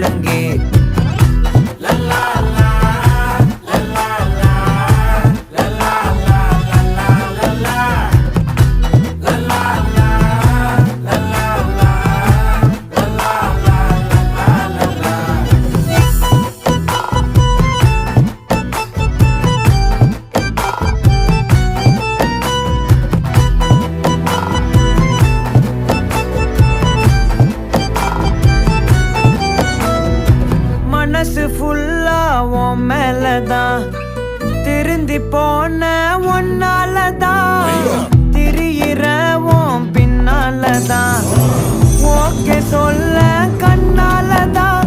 முழங்கே மனசு ஃபுல்லா உன் மேலதான் திருந்தி போன ஒன்னாலதான் திரியிற உன் பின்னாலதான் ஓகே சொல்ல கண்ணாலதான்